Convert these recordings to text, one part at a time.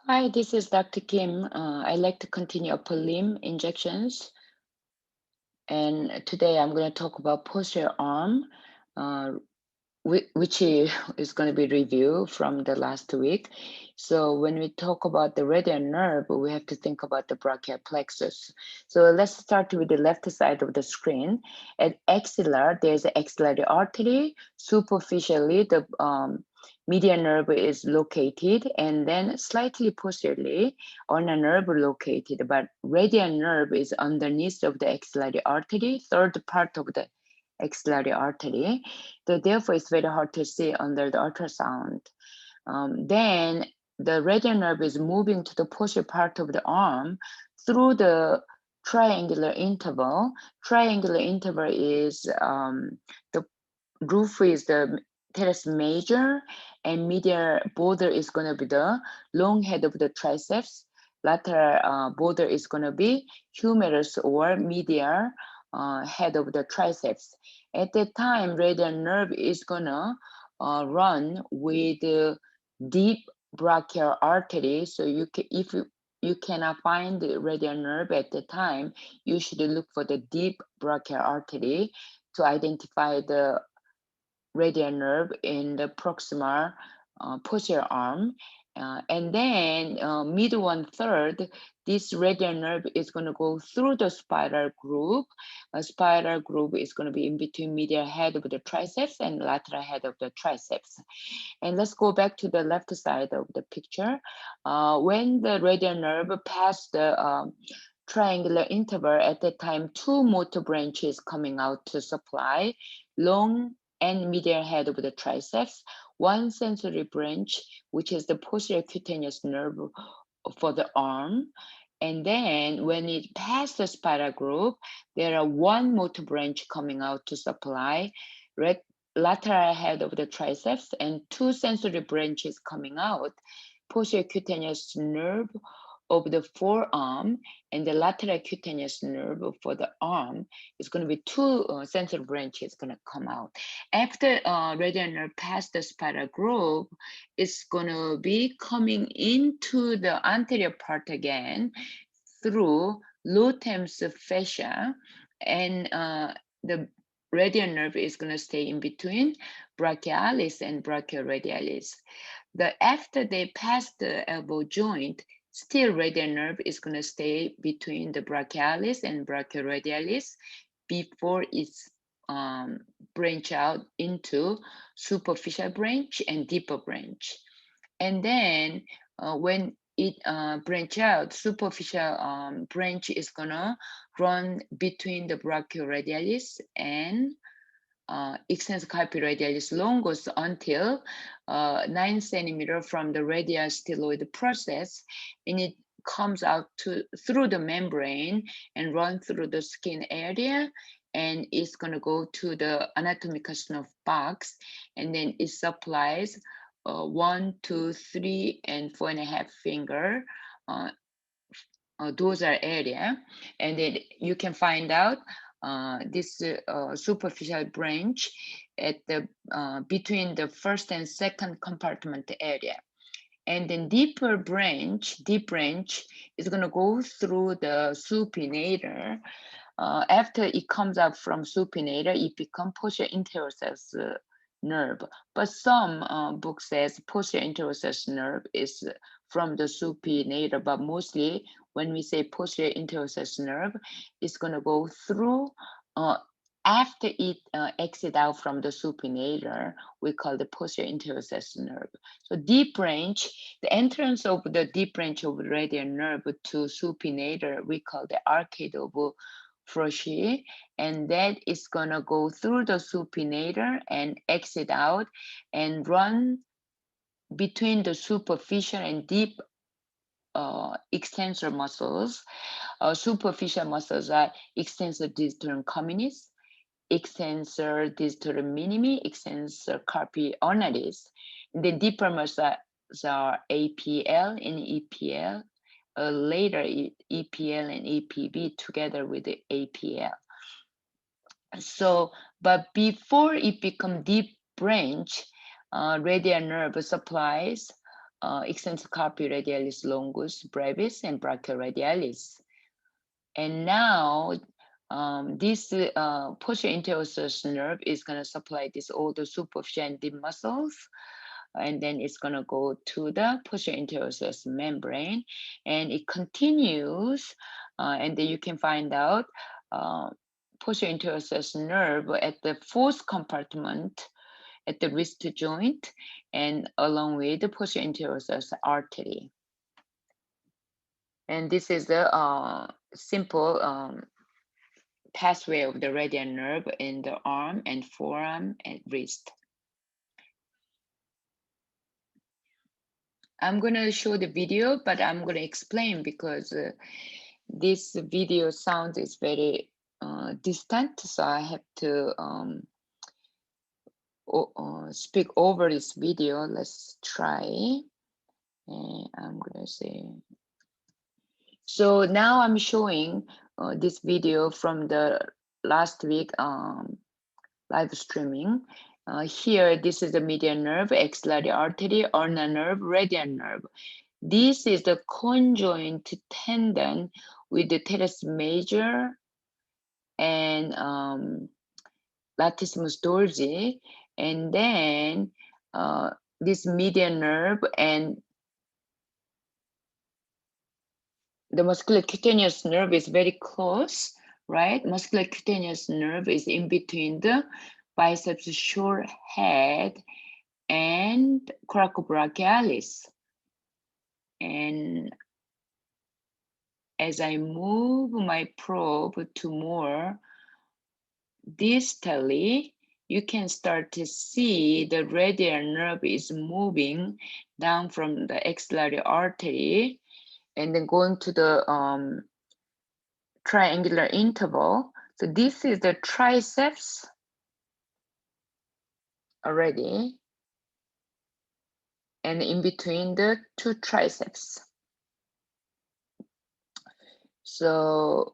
Hi, this is Dr. Kim. I'd like to continue upper limb injections. And today I'm going to talk about posterior arm, uh, which is going to be review from the last week. So when we talk about the radial nerve, we have to think about the brachial plexus. So let's start with the left side of the screen. At axilla, there's an axillary artery. Superficially, the median nerve is located, and then slightly posteriorly, ulnar nerve located. But radial nerve is underneath of the axillary artery, third part of the axillary artery. So therefore, it's very hard to see under the ultrasound. Then the radial nerve is moving to the posterior part of the arm through the triangular interval. Triangular interval is the roof is the teres major, and medial border is going to be the long head of the triceps. Lateral border is going to be humerus or medial head of the triceps. At that time, radial nerve is gonna run with deep brachial artery. So if you cannot find the radial nerve at the time, you should look for the deep brachial artery to identify the radial nerve in the proximal posterior arm. And then mid 1/3, this radial nerve is going to go through the spiral groove. A spiral groove is going to be in between medial head of the triceps and lateral head of the triceps. And let's go back to the left side of the picture. When the radial nerve passed the triangular interval, at that time, two motor branches coming out to supply long and medial head of the triceps, one sensory branch, which is the posterior cutaneous nerve for the arm. And then when it passed the spiral groove, there are one motor branch coming out to supply lateral head of the triceps and two sensory branches coming out, posterior cutaneous nerve of the forearm and the lateral cutaneous nerve for the arm. Is going to be two sensory branches going to come out. After radial nerve past the spiral groove, it's going to be coming into the anterior part again through Lutham's fascia, and the radial nerve is going to stay in between brachialis and brachioradialis. After they pass the elbow joint, still radial nerve is going to stay between the brachialis and brachioradialis before it's branch out into superficial branch and deeper branch. And then when it branch out, superficial branch is gonna run between the brachioradialis and extensor carpi radialis longus until 9 centimeter from the radial styloid process, and it comes out through the membrane and run through the skin area, and it's going to go to the anatomical snuff box, and then it supplies 1, 2, 3, and 4.5 finger dorsal area, and then you can find out this superficial branch at the between the first and second compartment area. And then deep branch is going to go through the supinator. After it comes out from supinator, it becomes posterior interossess nerve. But some book says posterior interossess nerve is from the supinator, but mostly when we say posterior interossess nerve, it's going to go through after it exit out from the supinator, we call the posterior interossess nerve. So deep branch, the entrance of the deep branch of radial nerve to supinator, we call the arcade of Frohse, and that is gonna go through the supinator and exit out and run between the superficial and deep extensor muscles. Superficial muscles are extensor digitorum communis, extensor digitorum minimi, extensor carpi ulnaris. The deeper muscles are APL and EPL. Later, EPL and EPB together with the APL. So, but before it become deep branch, radial nerve supplies extensor carpi radialis longus brevis and brachioradialis. And now this posterior interosseous nerve is going to supply this all the superficial and deep muscles, and then it's going to go to the posterior interosseous membrane, and it continues, and then you can find out posterior interosseous nerve at the fourth compartment at the wrist joint, and along with the posterior interosseous artery. And this is the simple pathway of the radial nerve in the arm and forearm and wrist. I'm going to show the video, but I'm going to explain because this video sound is very distant, so I have to speak over this video. Let's try. And I'm going to say. So now I'm showing this video from the last week live streaming. Here, this is the median nerve, axillary artery, ulnar nerve, radial nerve. This is the conjoint tendon with the teres major and latissimus dorsi, and then this median nerve and the musculocutaneous nerve is very close, right? Musculocutaneous nerve is in between the biceps short head and coracobrachialis. And as I move my probe to more distally, you can start to see the radial nerve is moving down from the axillary artery and then going to the triangular interval. So this is the triceps already, and in between the two triceps. So,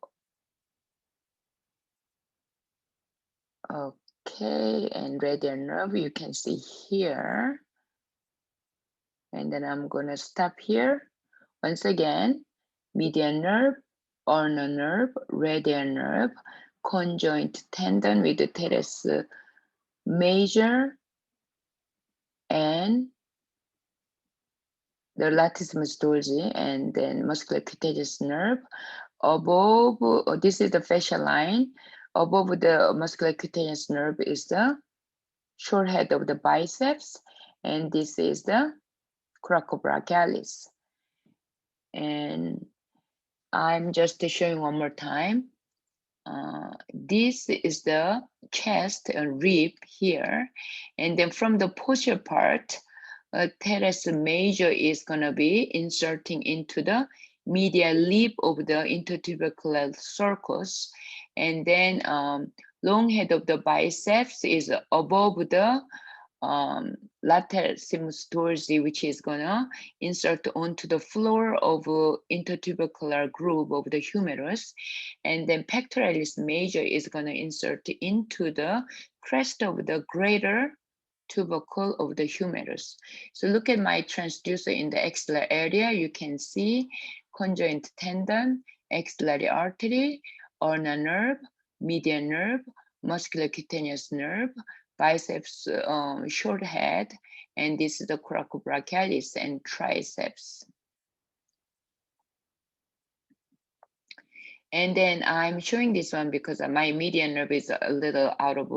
okay, and radial nerve you can see here. And then I'm gonna stop here. Once again, median nerve, ulnar nerve, radial nerve, conjoint tendon with the teres major and the latissimus dorsi, and then musculocutaneous nerve. Above, this is the fascial line. Above the musculocutaneous nerve is the short head of the biceps, and this is the coracobrachialis. And I'm just showing one more time. This is the chest and rib here, and then from the posterior part, teres major is going to be inserting into the medial lip of the intertubercular sulcus, and then long head of the biceps is above the latissimus dorsi, which is gonna insert onto the floor of intertubercular groove of the humerus, and then pectoralis major is gonna insert into the crest of the greater tubercle of the humerus. So look at my transducer in the axillary area. You can see conjoint tendon, axillary artery, ulnar nerve, median nerve, musculocutaneous nerve, biceps short head, and this is the coracobrachialis and triceps. And then I'm showing this one because my median nerve is a little out of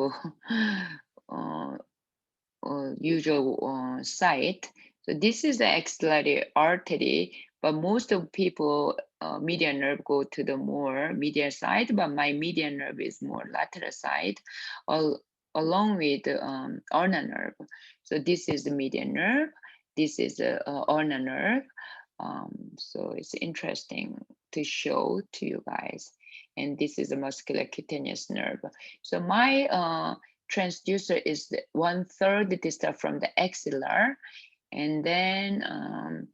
usual site. So this is the axillary artery, but most of people median nerve go to the more medial side, but my median nerve is more lateral side, along with ulnar nerve. So this is the median nerve, this is the ulnar nerve. So it's interesting to show to you guys. And this is the musculocutaneous nerve. So my transducer is 1/3 distal from the axillar, and then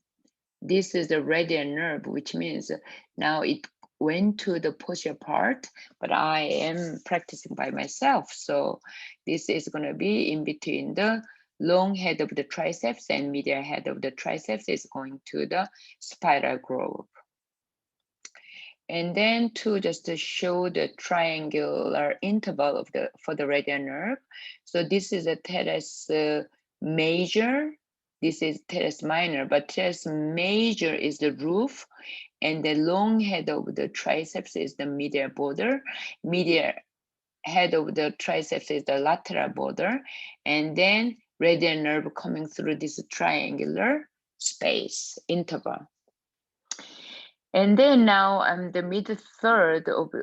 this is the radial nerve, which means now it went to the posterior part, but I am practicing by myself, so this is going to be in between the long head of the triceps and medial head of the triceps is going to the spiral groove. And then just to show the triangular interval of for the radial nerve. So this is a teres major, this is teres minor, but teres major is the roof, and the long head of the triceps is the medial border. Medial head of the triceps is the lateral border, and then radial nerve coming through this triangular space interval. And then now the mid third of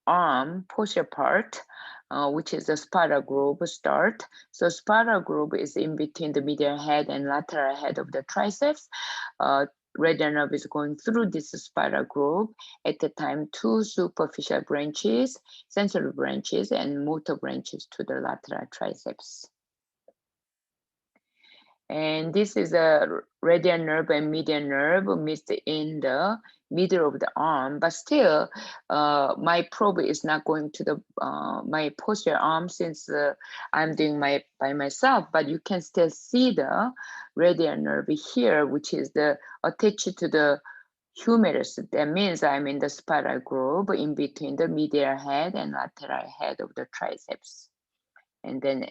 arm posterior part, which is the spiral groove start. So spiral groove is in between the medial head and lateral head of the triceps. Radial nerve is going through this spiral groove. At the time, two superficial branches, sensory branches, and motor branches to the lateral triceps. And this is a radial nerve and medial nerve mixed in the middle of the arm, but still my probe is not going to the my posterior arm since I'm doing by myself, but you can still see the radial nerve here, which is the attached to the humerus. That means I'm in the spiral groove in between the medial head and lateral head of the triceps. And then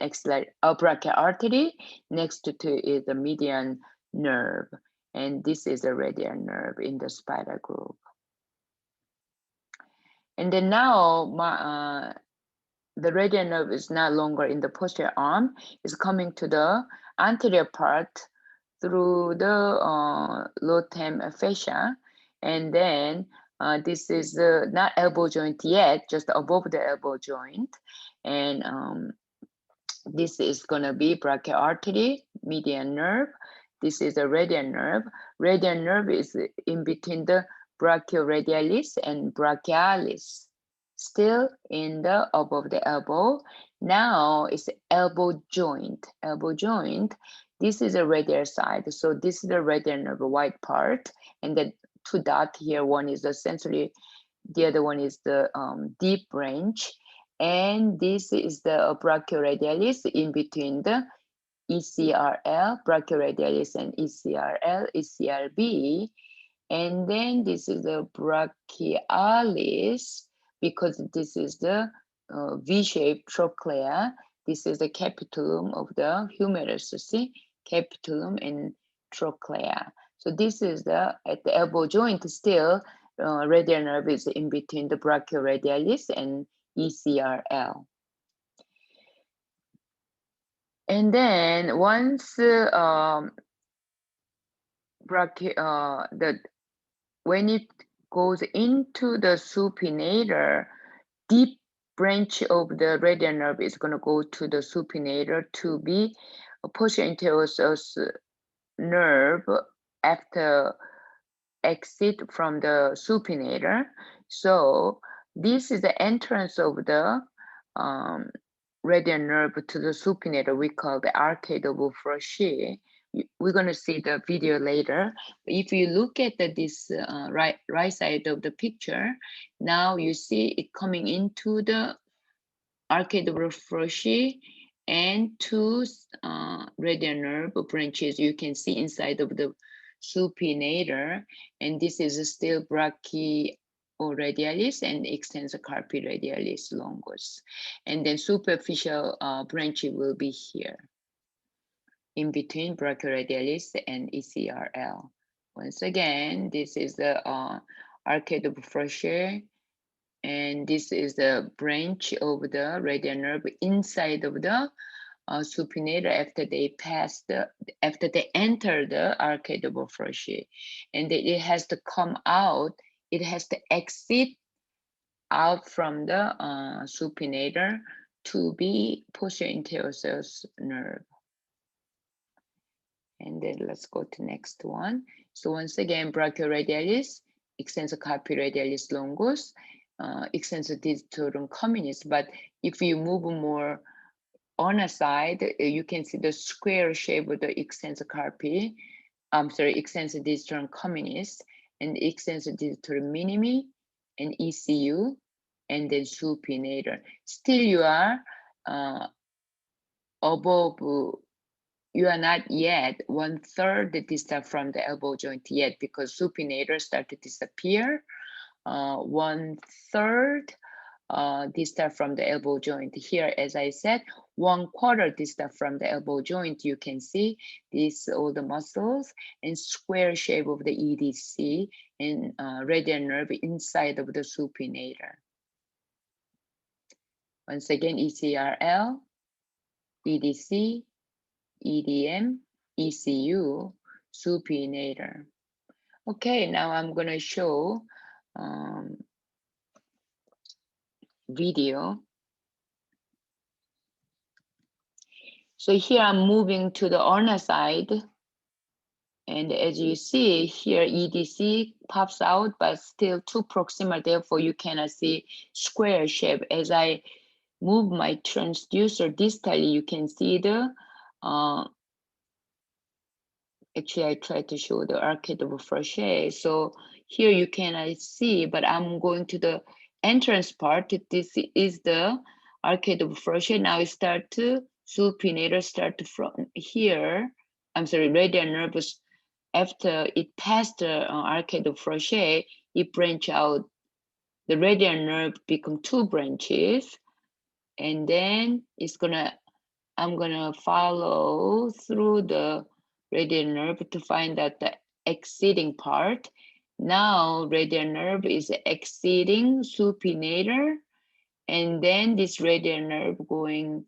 brachial artery next to is the median nerve, and this is the radial nerve in the spiral groove. And then now the radial nerve is no longer in the posterior arm; it's coming to the anterior part through the low-tem fascia, and then this is not elbow joint yet, just above the elbow joint, and this is going to be brachial artery, median nerve. This is a radial nerve. Radial nerve is in between the brachioradialis and brachialis, still in the above the elbow. Now it's elbow joint. Elbow joint. This is a radial side. So this is the radial nerve, white part, and then two dots here. One is the sensory, the other one is the deep branch. And this is the brachioradialis in between the ECRL, brachioradialis and ECRL, ECRB. And then this is the brachialis, because this is the V-shaped trochlea. This is the capitulum of the humerus, see? Capitulum and trochlea. So this is the, at the elbow joint still, radial nerve is in between the brachioradialis and ECRL. And then once when it goes into the supinator, deep branch of the radial nerve is going to go to the supinator to be a posterior anterior nerve after exit from the supinator. So this is the entrance of the radial nerve to the supinator. We call the arcade of Frohse. We're going to see the video later. If you look at this right side of the picture, now you see it coming into the arcade of Frohse and two radial nerve branches you can see inside of the supinator, and this is still brachioradialis and extensor carpi radialis longus, and then superficial branch will be here in between brachioradialis and ECRL. Once again, this is the arcade of Frohse, and this is the branch of the radial nerve inside of the supinator after they enter the arcade of Frohse, and it has to come out. It has to exit out from the supinator to be posterior anterior nerve. And then let's go to next one. So once again, brachioradialis, extensor carpi radialis longus, extensor digitorum communis. But if you move more on a side, you can see the square shape of the extensor carpi, extensor digitorum communis, and extensor digitorum minimi, and ECU, and then supinator. Still you are above, you are not yet 1/3 distal from the elbow joint yet, because supinator start to disappear. 1/3 distal from the elbow joint. Here, as I said, 1/4 distal from the elbow joint. You can see these all the muscles and square shape of the EDC and radial nerve inside of the supinator. Once again, ECRL, EDC, EDM, ECU, supinator. Okay, now I'm going to show video. So here I'm moving to the ulnar side. And as you see here, EDC pops out, but still too proximal. Therefore, you cannot see square shape. As I move my transducer distally, you can see the, actually I tried to show the arcade of Frohse. So here you cannot see, but I'm going to the entrance part. This is the arcade of Frohse. Now it start to, supinator start from here. I'm sorry, radial nervous. After it passed the arcade of Frohse, it branch out. The radial nerve become 2 branches, and then I'm gonna follow through the radial nerve to find out the exceeding part. Now radial nerve is exceeding supinator, and then this radial nerve going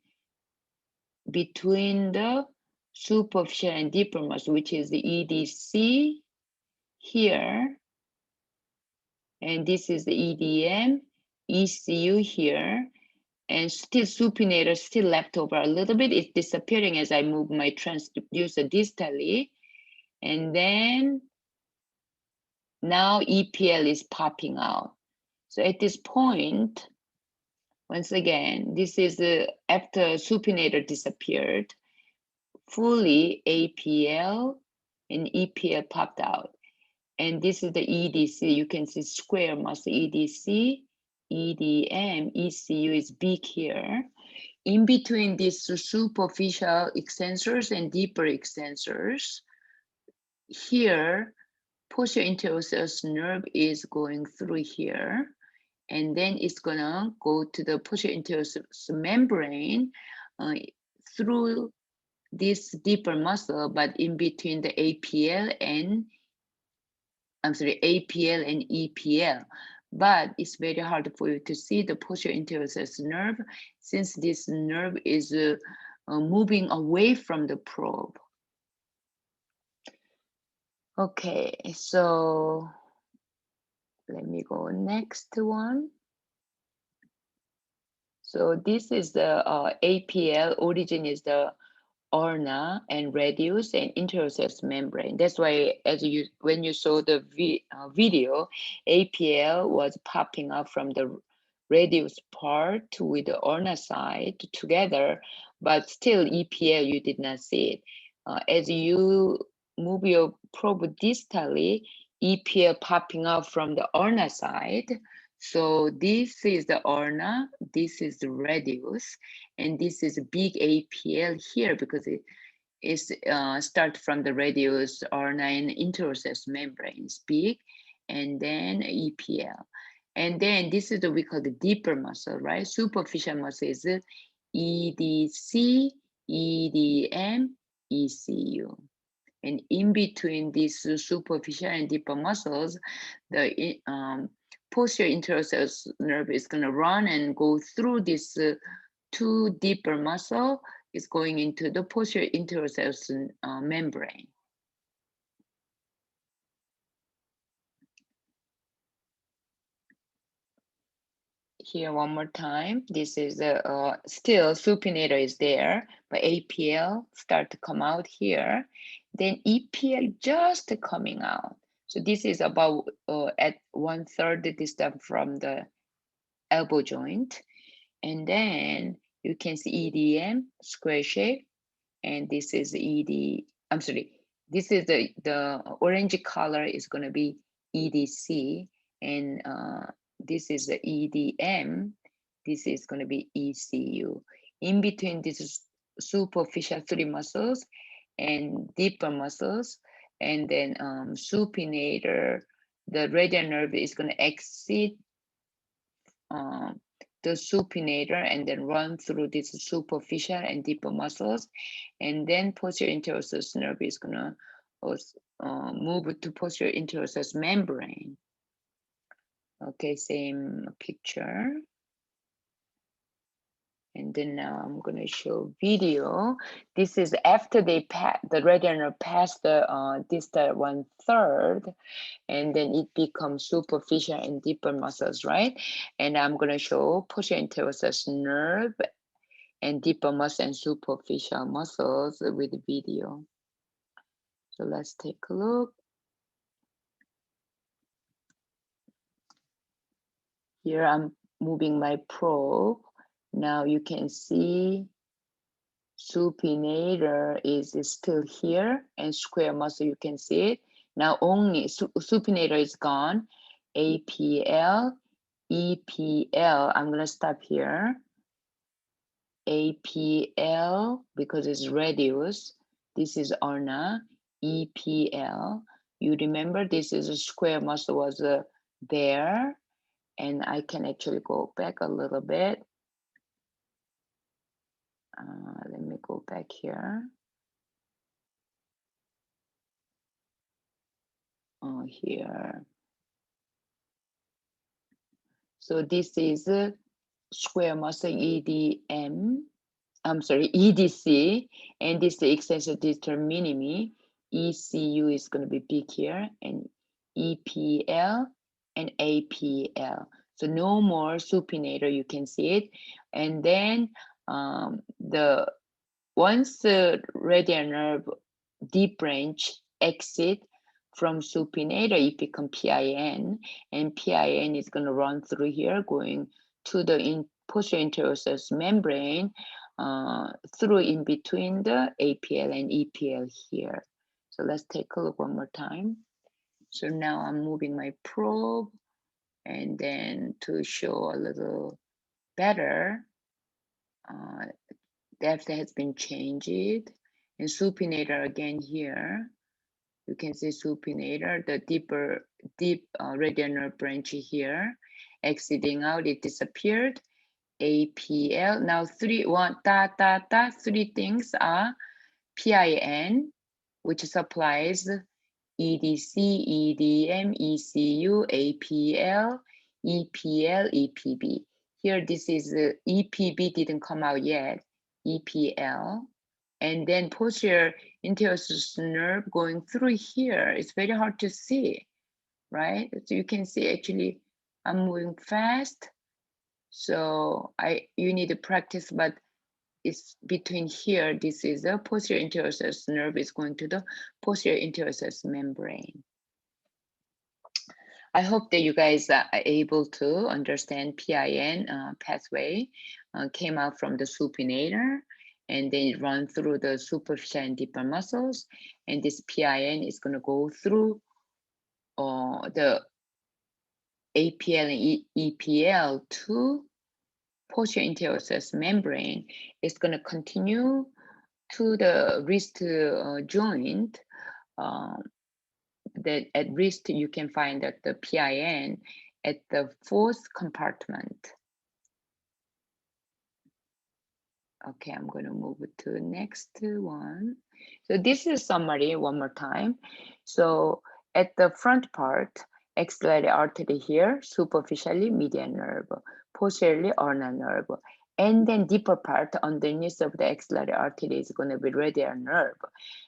between the superficial and deeper muscle, which is the EDC here, and this is the EDM, ECU here, and still supinator still left over a little bit. It's disappearing as I move my transducer distally, and then now EPL is popping out. So at this point, once again, this is after supinator disappeared, fully APL and EPL popped out. And this is the EDC. You can see square muscle EDC, EDM, ECU is big here. In between these superficial extensors and deeper extensors, here, posterior interosseous nerve is going through here, and then it's gonna go to the posterior interosseous membrane through this deeper muscle, but in between the APL and EPL. But it's very hard for you to see the posterior interosseous nerve since this nerve is moving away from the probe. Okay, so let me go next one. So this is the APL, origin is the ulna and radius and interosseous membrane. That's why when you saw the video, APL was popping up from the radius part with the ulna side together, but still EPL you did not see it. As you move your probe distally, EPL popping up from the ulna side. So this is the ulna, this is the radius, and this is a big APL here because it is start from the radius ulna and interosseous membranes, big, and then EPL. And then this is what we call the deeper muscle, right? Superficial muscle is EDC, EDM, ECU. And in between these superficial and deeper muscles, the posterior interosseous nerve is going to run and go through this 2 deeper muscle. Is going into the posterior interosseous membrane. Here one more time. This is still supinator is there, but APL start to come out here. Then EPL just coming out. So this is about at 1/3 distance from the elbow joint. And then you can see EDM, square shape. And this is I'm sorry, this is the orange color is going to be EDC. And this is the EDM. This is going to be ECU. In between this superficial 3 muscles and deeper muscles, and then supinator, the radial nerve is going to exit the supinator and then run through this superficial and deeper muscles, and then posterior interosseous nerve is going to move to posterior interosseous membrane. Okay, same picture. And then now I'm going to show video. This is after the radial nerve passed the distal 1/3, and then it becomes superficial and deeper muscles, right? And I'm going to show posterior interosseous nerve and deeper muscle and superficial muscles with video. So let's take a look. Here I'm moving my probe. Now you can see supinator is still here, and square muscle, you can see it. Now only supinator is gone. APL, EPL, I'm gonna stop here. APL, because it's radius. This is ulna, EPL. You remember this is a square muscle was there, and I can actually go back a little bit. Let me go back here. Here. So this is a square muscle EDM. I'm sorry, EDC, and this is the extensor distal minimi. ECU is going to be big here, and EPL and APL. So no more supinator, you can see it. And then once the radial nerve deep branch exit from supinator, it becomes PIN, and PIN is going to run through here, going to the posterior interosseous membrane, through in between the APL and EPL here. So let's take a look one more time. So now I'm moving my probe, and then to show a little better, depth has been changed, and supinator again here. You can see supinator, the deep radial nerve branch here, exiting out, it disappeared. APL, now three things are PIN, which supplies EDC, EDM, ECU, APL, EPL, EPB. Here, this is EPB didn't come out yet, EPL. And then posterior interosseous nerve going through here. It's very hard to see, right? So you can see actually I'm moving fast. So you need to practice, but it's between here. This is a posterior interosseous nerve is going to the posterior interosseous membrane. I hope that you guys are able to understand PIN pathway came out from the supinator, and then it run through the superficial and deeper muscles, and this PIN is going to go through the APL and EPL to posterior interosseous membrane. It's going to continue to the wrist joint. That at wrist you can find that the PIN at the fourth compartment. Okay, I'm going to move to the next one. So this is summary one more time. So at the front part, axillary artery here, superficially median nerve, posteriorly ulnar nerve, and then deeper part underneath of the axillary artery is going to be radial nerve.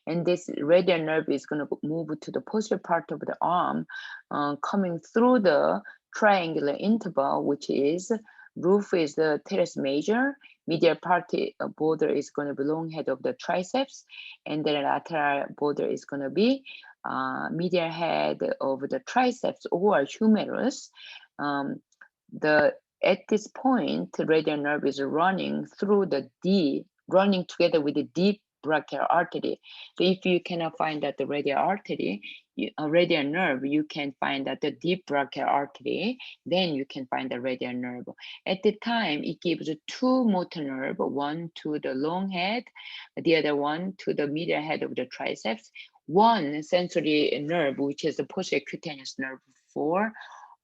And this radial nerve is going to move to the posterior part of the arm, coming through the triangular interval, which is roof is the teres major, medial part border is going to be long head of the triceps, and then lateral border is going to be medial head of the triceps or humerus. At this point, the radial nerve is running through running together with the deep brachial artery. So if you cannot find that the radial artery, radial nerve, you can find that the deep brachial artery, then you can find the radial nerve. At the time, it gives two motor nerve, one to the long head, the other one to the medial head of the triceps, one sensory nerve, which is the posterior cutaneous nerve for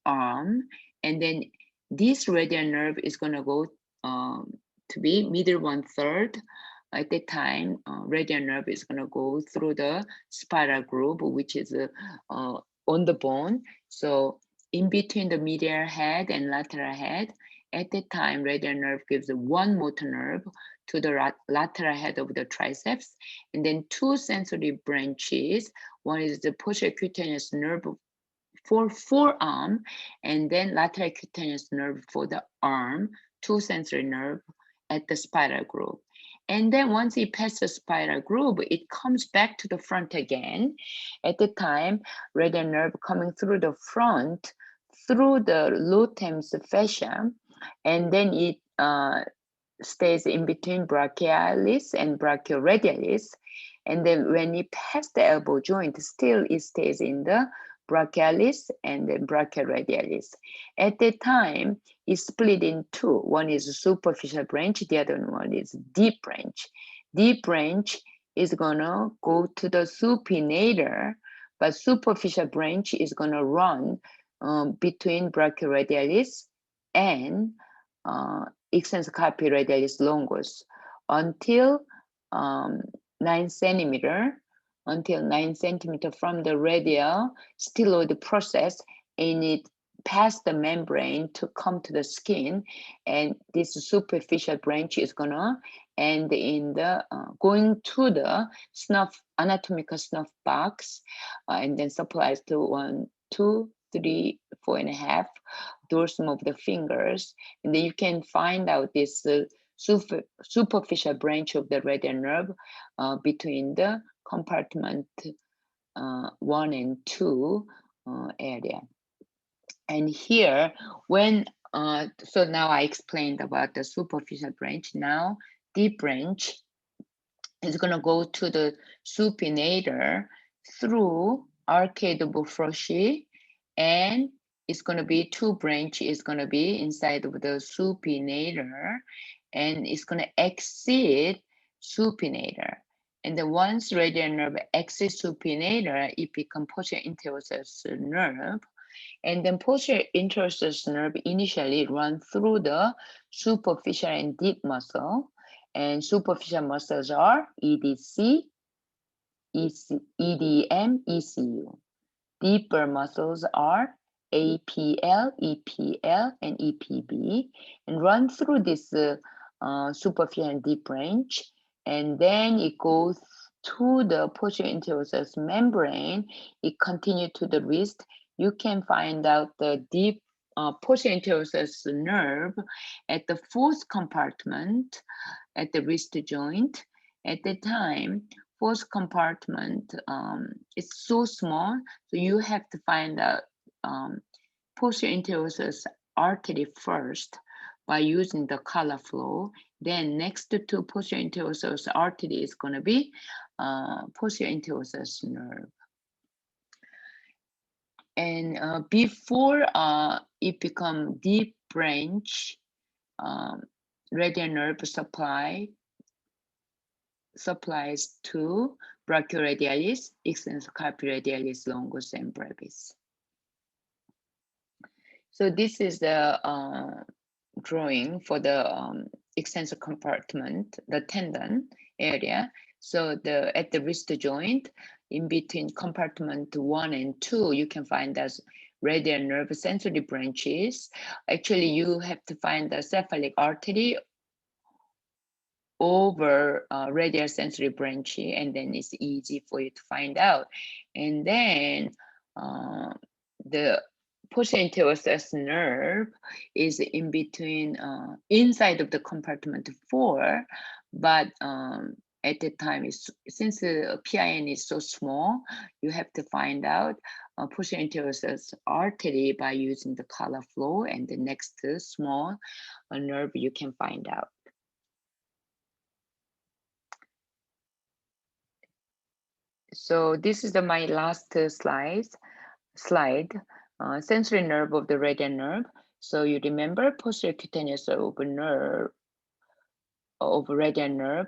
arm, and then this radial nerve is going to go to be middle 1/3. At the time, radial nerve is going to go through the spiral groove, which is on the bone. So in between the medial head and lateral head, at the time, radial nerve gives one motor nerve to the lateral head of the triceps, and then two sensory branches. One is the posterior cutaneous nerve for forearm, and then lateral cutaneous nerve for the arm, two sensory nerve at the spiral groove. And then once it passes the spiral groove, it comes back to the front again. At the time, radial nerve coming through the front, through the luteus fascia, and then it stays in between brachialis and brachioradialis. And then when it passes the elbow joint, still it stays in the brachialis and then brachioradialis. At that time, it's split in two. One is a superficial branch, the other one is deep branch. Deep branch is gonna go to the supinator, but superficial branch is gonna run between brachioradialis and extensor carpi radialis longus until 9 centimeter, until 9 centimeter from the radial styloid process, and it past the membrane to come to the skin, and this superficial branch is gonna end in the going to the snuff anatomical snuff box, and then supplies to 1, 2, 3, 4.5 dorsum of the fingers, and then you can find out this superficial branch of the radial nerve between the compartment 1 and 2 area. And here, when so now I explained about the superficial branch. Now deep branch is going to go to the supinator through arcade of Frohse, and it's going to be two branch is going to be inside of the supinator, and it's going to exit supinator. And then once radial nerve exits supinator, it becomes posterior interosseous nerve. And then posterior interosseous nerve initially run through the superficial and deep muscle. And superficial muscles are EDC, EDM, ECU. Deeper muscles are APL, EPL, and EPB, and run through this superficial and deep branch, and then it goes to the posterior interosseous membrane. It continues to the wrist. You can find out the deep posterior interosseous nerve at the fourth compartment at the wrist joint. At the time, fourth compartment is so small, so you have to find out posterior interosseous artery first by using the color flow. Then next to posterior interosseous artery is going to be posterior interosseous nerve. And before it become deep branch, radial nerve supplies to brachioradialis, extensor carpi radialis longus, and brevis. So this is the drawing for the extensor compartment, the tendon area. So at the wrist joint, in between compartment 1 and 2, you can find as radial nerve sensory branches. Actually, you have to find the cephalic artery over radial sensory branch, and then it's easy for you to find out. And then the posterior interosseous nerve is in between, inside of the compartment 4, but at the time, since the PIN is so small, you have to find out posterior interosseous artery by using the color flow, and the next small nerve you can find out. So this is my last slide. Sensory nerve of the radial nerve. So you remember posterior cutaneous of nerve of radial nerve.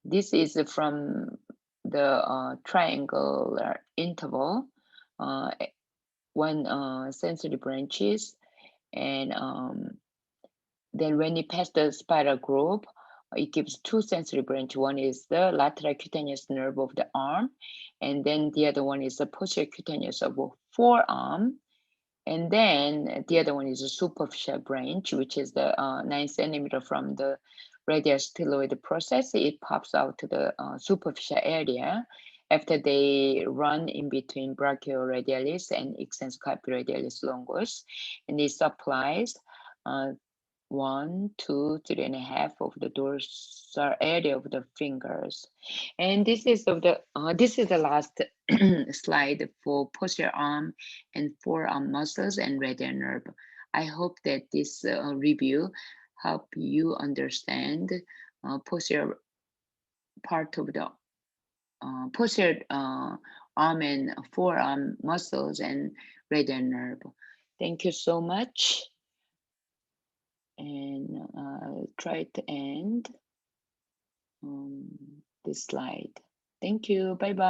This is from the triangular interval, one sensory branches, and then when you pass the spiral groove, it gives two sensory branch. One is the lateral cutaneous nerve of the arm, and then the other one is the posterior cutaneous of the forearm. And then the other one is a superficial branch, which is the 9 centimeter from the radial styloid process. It pops out to the superficial area after they run in between brachioradialis and extensor radialis longus, and it supplies 1, 2, 3.5 of the dorsal area of the fingers. And this is the last slide for posterior arm and forearm muscles and radial nerve. I hope that this review help you understand posterior part of the posterior arm and forearm muscles and radial nerve. Thank you so much. And I'll try to end this slide. Thank you. Bye-bye.